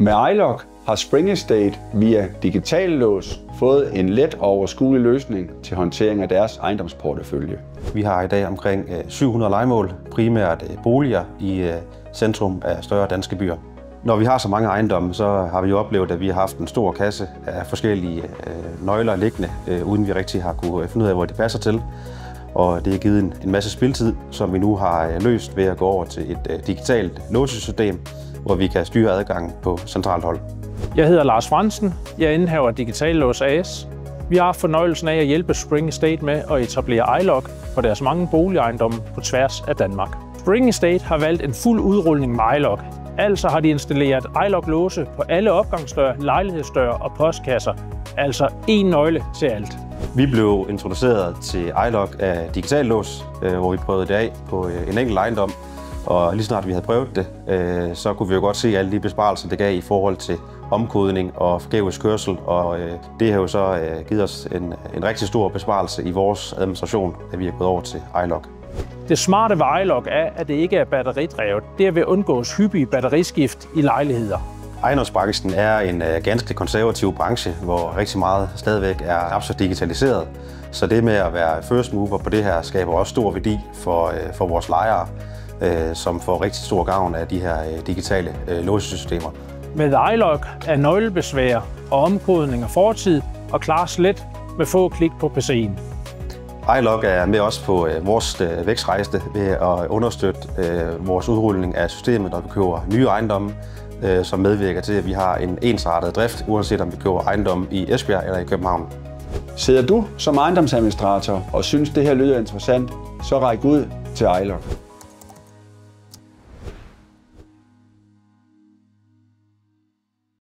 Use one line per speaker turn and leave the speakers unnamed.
Med iLock har Spring Estate via digital lås fået en let og overskuelig løsning til håndtering af deres ejendomsportefølje.
Vi har i dag omkring 700 lejemål, primært boliger i centrum af større danske byer. Når vi har så mange ejendomme, så har vi jo oplevet, at vi har haft en stor kasse af forskellige nøgler liggende, uden vi rigtig har kunne finde ud af, hvor de passer til. Og det har givet en masse spildtid, som vi nu har løst ved at gå over til et digitalt låsesystem, hvor vi kan styre adgangen på centralt hold.
Jeg hedder Lars Fransen. Jeg indehaver Digital Lås AS. Vi har haft fornøjelsen af at hjælpe Spring Estate med at etablere iLock på deres mange boligejendomme på tværs af Danmark. Spring Estate har valgt en fuld udrulning med iLock. Altså har de installeret iLock-låse på alle opgangsdøre, lejlighedsdøre og postkasser. Altså én nøgle til alt.
Vi blev introduceret til iLock af digital lås, hvor vi prøvede det af på en enkelt ejendom. Og lige snart vi havde prøvet det, så kunne vi jo godt se alle de besparelser, det gav i forhold til omkodning og forgæves kørsel. Og det har jo så givet os en rigtig stor besparelse i vores administration, at vi er gået over til iLock.
Det smarte ved iLock er, at det ikke er batteridrevet. Det vil undgås hyppige batteriskift i lejligheder.
Ejendomsbranchen er en ganske konservativ branche, hvor rigtig meget stadigvæk er absolut digitaliseret. Så det med at være first mover på det her skaber også stor værdi for vores lejere, som får rigtig stor gavn af de her digitale låsesystemer.
Med iLock er nøglebesvær og omkodning af fortid og klares let med få klik på PC'en.
iLock er med os på vores vækstrejse ved at understøtte vores udrulning af systemet, når vi køber nye ejendomme, som medvirker til, at vi har en ensartet drift, uanset om vi køber ejendomme i Esbjerg eller i København.
Sidder du som ejendomsadministrator og synes, det her lyder interessant, så ræk ud til iLock.